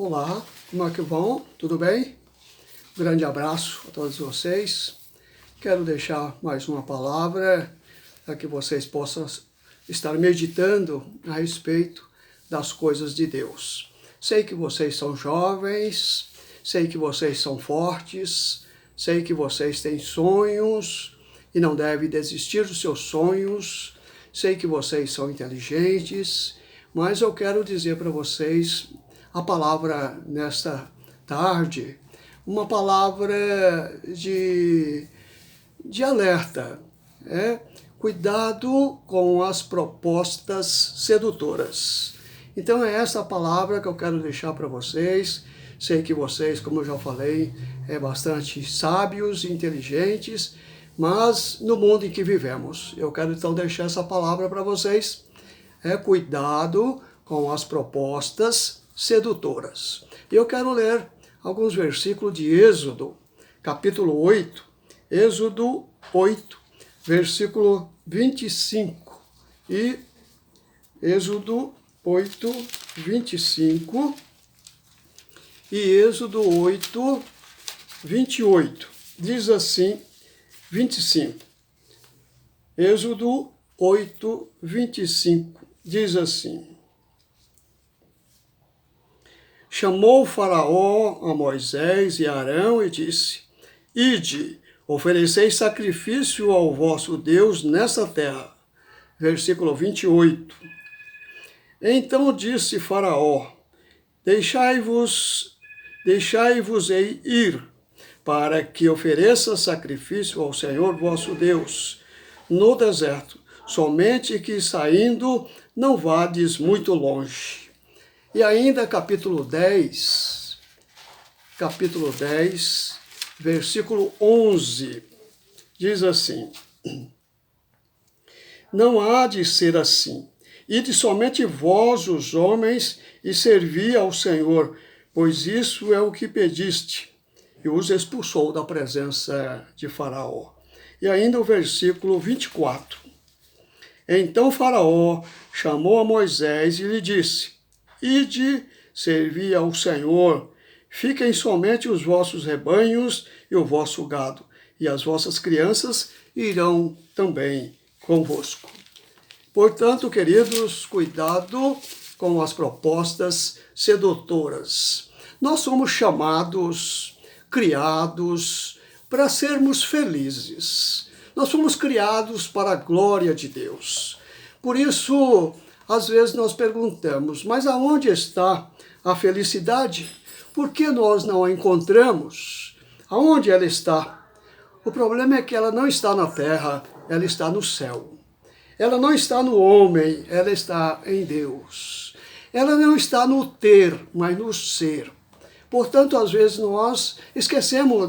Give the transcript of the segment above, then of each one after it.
Olá, como é que vão? Tudo bem? Um grande abraço a todos vocês. Quero deixar mais uma palavra para que vocês possam estar meditando a respeito das coisas de Deus. Sei que vocês são jovens, sei que vocês são fortes, sei que vocês têm sonhos e não devem desistir dos seus sonhos, sei que vocês são inteligentes, mas eu quero dizer para vocês a palavra nesta tarde, uma palavra de alerta, cuidado com as propostas sedutoras. Então é essa palavra que eu quero deixar para vocês. Sei que vocês, como eu já falei, bastante sábios e inteligentes, mas no mundo em que vivemos, eu quero então deixar essa palavra para vocês. Cuidado com as propostas sedutoras. Eu quero ler alguns versículos de Êxodo, capítulo 8, Êxodo 8, versículo 25, e Êxodo 8, 25, e Êxodo 8, 28, diz assim, 25, Êxodo 8, 25, diz assim: Chamou o Faraó a Moisés e Arão e disse: Ide, oferecei sacrifício ao vosso Deus nessa terra. Versículo 28. Então disse Faraó: Deixai-vos ir, para que ofereça sacrifício ao Senhor vosso Deus no deserto, somente que saindo não vades muito longe. E ainda capítulo 10, versículo 11, diz assim: Não há de ser assim, ide somente vós, os homens, e servi ao Senhor, pois isso é o que pediste. E os expulsou da presença de Faraó. E ainda o versículo 24. Então Faraó chamou a Moisés e lhe disse: Ide, servi ao Senhor, fiquem somente os vossos rebanhos e o vosso gado, e as vossas crianças irão também convosco. Portanto, queridos, cuidado com as propostas sedutoras. Nós somos chamados, criados para sermos felizes. Nós fomos criados para a glória de Deus. Por isso, às vezes nós perguntamos, mas aonde está a felicidade? Por que nós não a encontramos? Aonde ela está? O problema é que ela não está na terra, ela está no céu. Ela não está no homem, ela está em Deus. Ela não está no ter, mas no ser. Portanto, às vezes nós esquecemos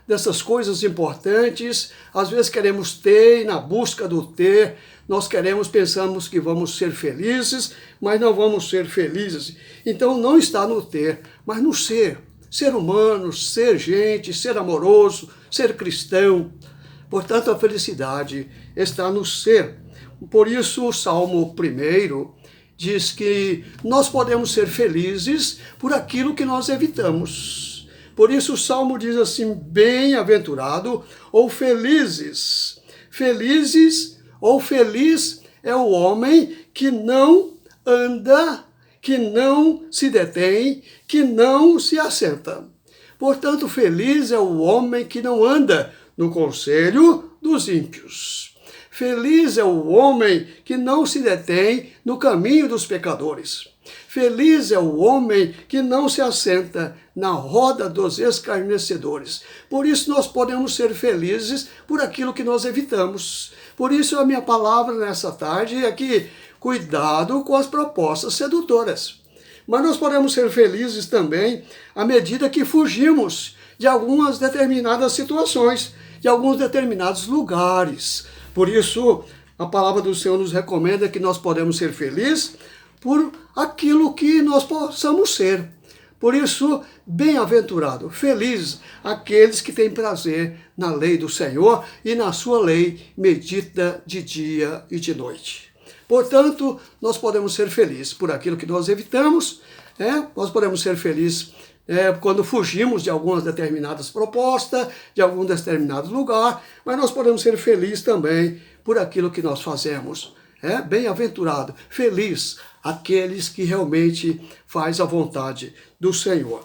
dessas coisas importantes, às vezes queremos ter, e na busca do ter, nós pensamos que vamos ser felizes, mas não vamos ser felizes. Então não está no ter, mas no ser. Ser humano, ser gente, ser amoroso, ser cristão. Portanto, a felicidade está no ser. Por isso o Salmo 1 diz que nós podemos ser felizes por aquilo que nós evitamos. Por isso o Salmo diz assim: bem-aventurado ou felizes. Felizes ou feliz é o homem que não anda, que não se detém, que não se assenta. Portanto, feliz é o homem que não anda no conselho dos ímpios. Feliz é o homem que não se detém no caminho dos pecadores. Feliz é o homem que não se assenta na roda dos escarnecedores. Por isso nós podemos ser felizes por aquilo que nós evitamos. Por isso a minha palavra nessa tarde é que cuidado com as propostas sedutoras. Mas nós podemos ser felizes também à medida que fugimos de algumas determinadas situações, de alguns determinados lugares. Por isso, a palavra do Senhor nos recomenda que nós podemos ser felizes por aquilo que nós possamos ser. Por isso, bem-aventurado, feliz aqueles que têm prazer na lei do Senhor e na sua lei medita de dia e de noite. Portanto, nós podemos ser felizes por aquilo que nós evitamos, nós podemos ser felizes quando fugimos de algumas determinadas propostas, de algum determinado lugar, mas nós podemos ser felizes também por aquilo que nós fazemos. Bem-aventurado, feliz aqueles que realmente faz a vontade do Senhor.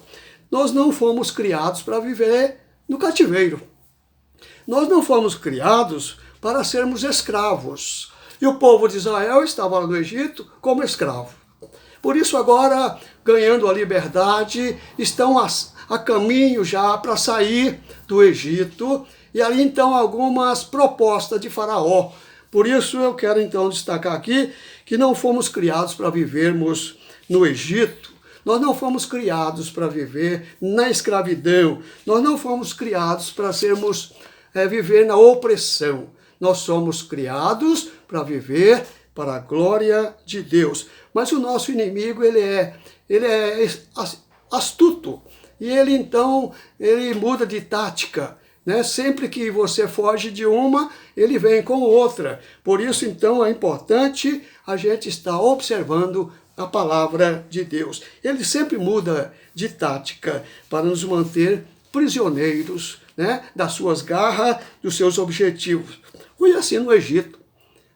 Nós não fomos criados para viver no cativeiro. Nós não fomos criados para sermos escravos. E o povo de Israel estava lá no Egito como escravo. Por isso agora, ganhando a liberdade, estão a caminho já para sair do Egito. E ali então algumas propostas de Faraó. Por isso eu quero então destacar aqui que não fomos criados para vivermos no Egito. Nós não fomos criados para viver na escravidão. Nós não fomos criados para viver na opressão. Nós somos criados para viver para a glória de Deus. Mas o nosso inimigo, ele é astuto. E ele então, ele muda de tática. Sempre que você foge de uma, ele vem com outra. Por isso, então, é importante a gente estar observando a palavra de Deus. Ele sempre muda de tática para nos manter prisioneiros, das suas garras, dos seus objetivos. Foi assim no Egito,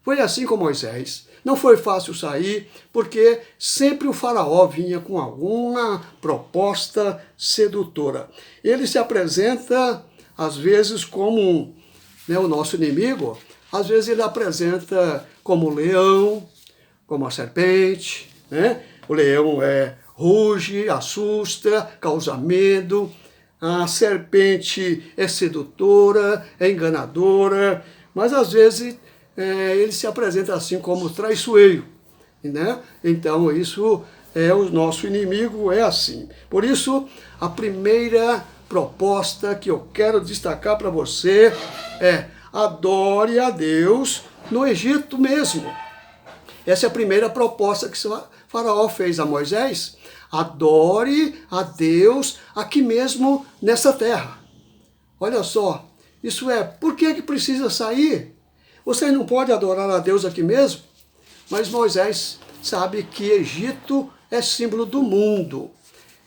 foi assim com Moisés. Não foi fácil sair, porque sempre o faraó vinha com alguma proposta sedutora. Ele se apresenta, às vezes, como o nosso inimigo, às vezes ele apresenta como o leão, como a serpente, O leão ruge, assusta, causa medo. A serpente é sedutora, é enganadora, mas às vezes ele se apresenta assim como traiçoeiro, Então isso o nosso inimigo é assim. Por isso, a primeira proposta que eu quero destacar para você é: adore a Deus no Egito mesmo. Essa é a primeira proposta que o Faraó fez a Moisés. Adore a Deus aqui mesmo nessa terra. Olha só, isso por que precisa sair? Você não pode adorar a Deus aqui mesmo? Mas Moisés sabe que Egito é símbolo do mundo.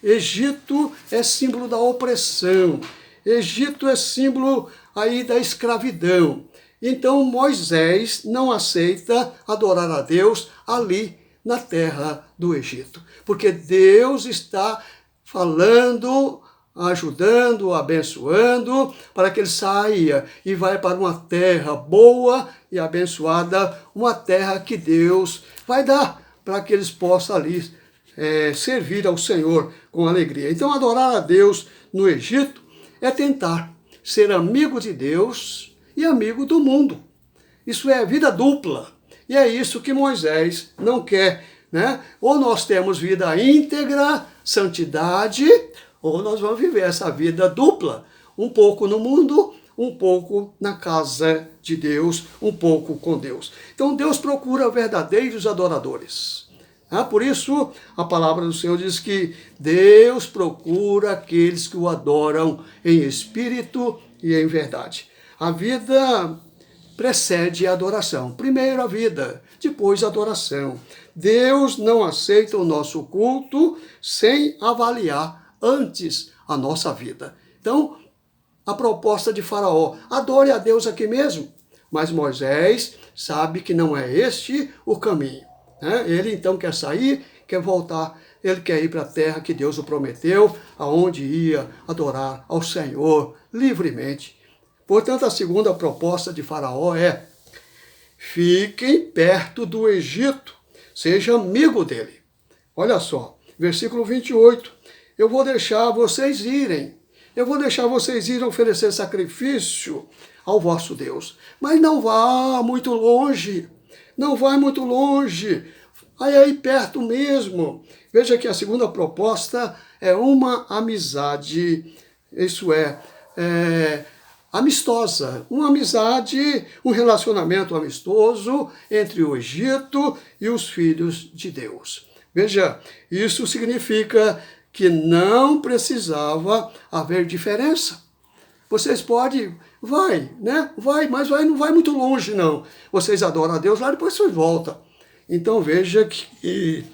Egito é símbolo da opressão. Egito é símbolo aí da escravidão. Então Moisés não aceita adorar a Deus ali na terra do Egito, porque Deus está falando, ajudando, abençoando, para que ele saia e vai para uma terra boa e abençoada, uma terra que Deus vai dar para que eles possam ali servir ao Senhor com alegria. Então adorar a Deus no Egito é tentar ser amigo de Deus e amigo do mundo. Isso é vida dupla. E é isso que Moisés não quer, Ou nós temos vida íntegra, santidade, ou nós vamos viver essa vida dupla, um pouco no mundo, um pouco na casa de Deus, um pouco com Deus. Então Deus procura verdadeiros adoradores. Por isso, a palavra do Senhor diz que Deus procura aqueles que o adoram em espírito e em verdade. A vida precede a adoração. Primeiro a vida, depois a adoração. Deus não aceita o nosso culto sem avaliar antes a nossa vida. Então, a proposta de Faraó: adore a Deus aqui mesmo. Mas Moisés sabe que não é este o caminho. Ele então quer sair, quer voltar, ele quer ir para a terra que Deus o prometeu, aonde ia adorar ao Senhor livremente. Portanto, a segunda proposta de Faraó é: fiquem perto do Egito, seja amigo dele. Olha só, versículo 28. Eu vou deixar vocês irem oferecer sacrifício ao vosso Deus. Mas não vá muito longe, vai aí perto mesmo. Veja que a segunda proposta é uma amizade, isso amistosa, uma amizade, um relacionamento amistoso entre o Egito e os filhos de Deus. Veja, isso significa que não precisava haver diferença. Vocês podem, vai, mas não vai muito longe não. Vocês adoram a Deus lá, depois vocês voltam. Então veja que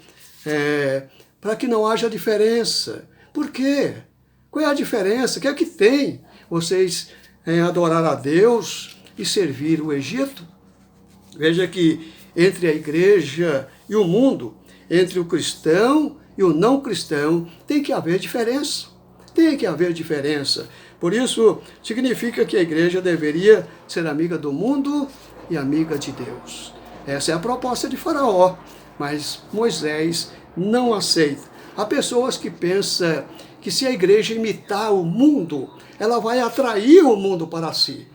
para que não haja diferença. Por quê? Qual é a diferença? O que é que tem vocês adorar a Deus e servir o Egito? Veja que entre a igreja e o mundo, entre o cristão e o não cristão, tem que haver diferença. Tem que haver diferença. Por isso, significa que a igreja deveria ser amiga do mundo e amiga de Deus. Essa é a proposta de Faraó, mas Moisés não aceita. Há pessoas que pensam que se a igreja imitar o mundo, ela vai atrair o mundo para si.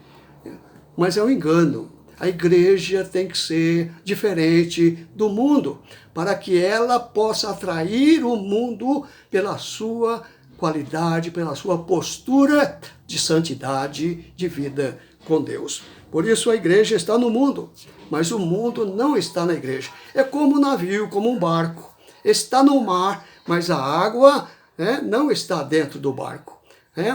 Mas é um engano. A igreja tem que ser diferente do mundo, para que ela possa atrair o mundo pela sua qualidade, pela sua postura de santidade, de vida com Deus. Por isso a igreja está no mundo, mas o mundo não está na igreja. É como um navio, como um barco. Está no mar, mas a água não está dentro do barco.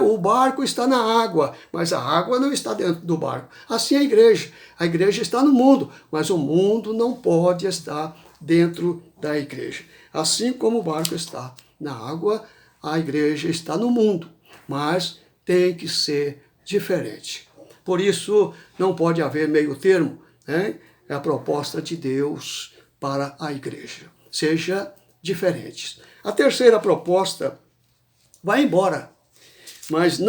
O barco está na água, mas a água não está dentro do barco. Assim a igreja está no mundo, mas o mundo não pode estar dentro da igreja. Assim como o barco está na água, a igreja está no mundo, mas tem que ser diferente. Por isso não pode haver meio termo, É a proposta de Deus para a igreja. Seja diferente. A terceira proposta, vai embora. Mas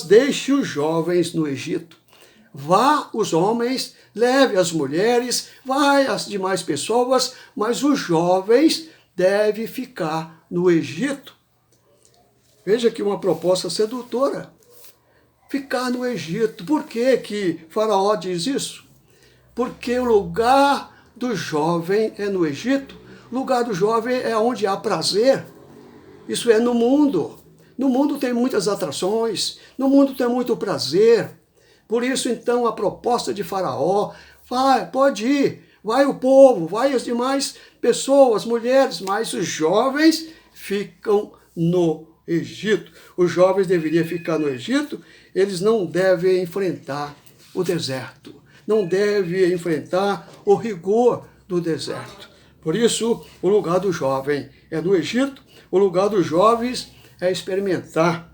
deixe os jovens no Egito. Vá os homens, leve as mulheres, vai as demais pessoas, mas os jovens devem ficar no Egito. Veja aqui uma proposta sedutora. Ficar no Egito. Por que Faraó diz isso? Porque o lugar do jovem é no Egito. O lugar do jovem é onde há prazer. Isso é no mundo. No mundo tem muitas atrações, no mundo tem muito prazer. Por isso, então, a proposta de Faraó, pode ir, vai o povo, vai as demais pessoas, mulheres, mas os jovens ficam no Egito. Os jovens deveriam ficar no Egito, eles não devem enfrentar o deserto, não devem enfrentar o rigor do deserto. Por isso, o lugar do jovem é no Egito, o lugar dos jovens é experimentar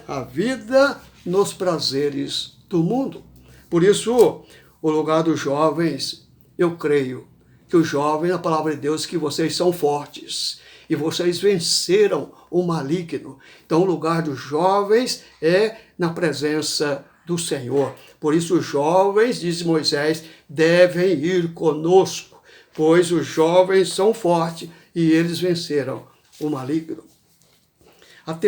a vida nos prazeres do mundo. Por isso, o lugar dos jovens, eu creio que os jovens, a palavra de Deus, que vocês são fortes e vocês venceram o maligno. Então, o lugar dos jovens é na presença do Senhor. Por isso, os jovens, diz Moisés, devem ir conosco, pois os jovens são fortes e eles venceram o maligno. A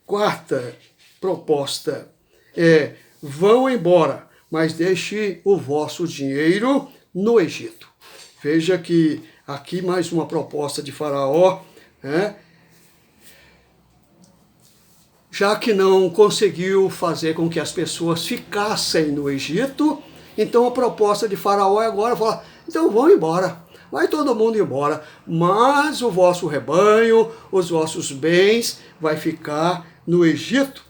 quarta proposta é: vão embora, mas deixe o vosso dinheiro no Egito. Veja que aqui mais uma proposta de Faraó, já que não conseguiu fazer com que as pessoas ficassem no Egito, então a proposta de Faraó é agora falar: então vão embora. Vai todo mundo embora, mas o vosso rebanho, os vossos bens vai ficar no Egito.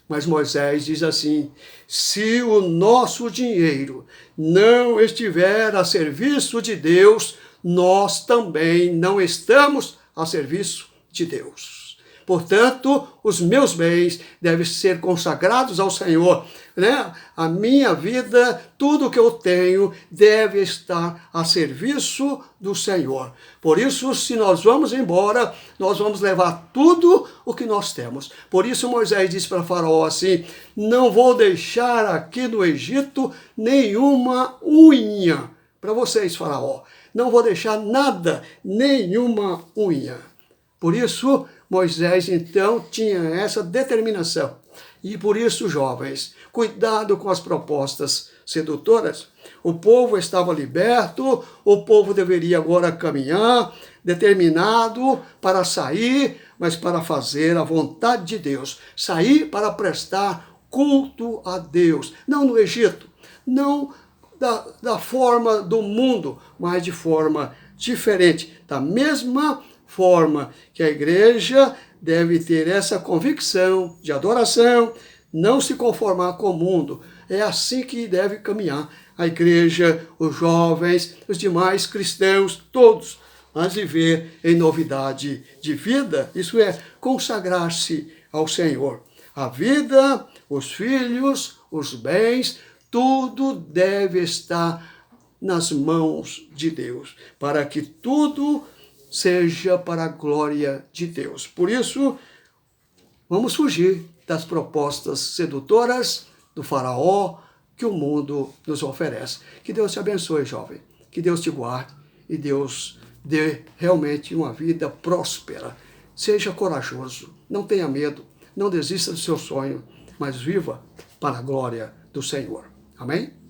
Mas Moisés diz assim: se o nosso dinheiro não estiver a serviço de Deus, nós também não estamos a serviço de Deus. Portanto, os meus bens devem ser consagrados ao Senhor, A minha vida, tudo que eu tenho, deve estar a serviço do Senhor. Por isso, se nós vamos embora, nós vamos levar tudo o que nós temos. Por isso, Moisés disse para Faraó assim: não vou deixar aqui no Egito nenhuma unha para vocês, Faraó. Não vou deixar nada, nenhuma unha. Por isso, Moisés, então, tinha essa determinação. E por isso, jovens, cuidado com as propostas sedutoras. O povo estava liberto, o povo deveria agora caminhar, determinado para sair, mas para fazer a vontade de Deus. Sair para prestar culto a Deus. Não no Egito, não da forma do mundo, mas de forma diferente. Da mesma forma que a igreja deve ter essa convicção de adoração, não se conformar com o mundo. É assim que deve caminhar a igreja, os jovens, os demais cristãos, todos, mas viver em novidade de vida, isso é, consagrar-se ao Senhor. A vida, os filhos, os bens, tudo deve estar nas mãos de Deus, para que tudo seja para a glória de Deus. Por isso, vamos fugir das propostas sedutoras do faraó que o mundo nos oferece. Que Deus te abençoe, jovem. Que Deus te guarde e Deus dê realmente uma vida próspera. Seja corajoso, não tenha medo, não desista do seu sonho, mas viva para a glória do Senhor. Amém?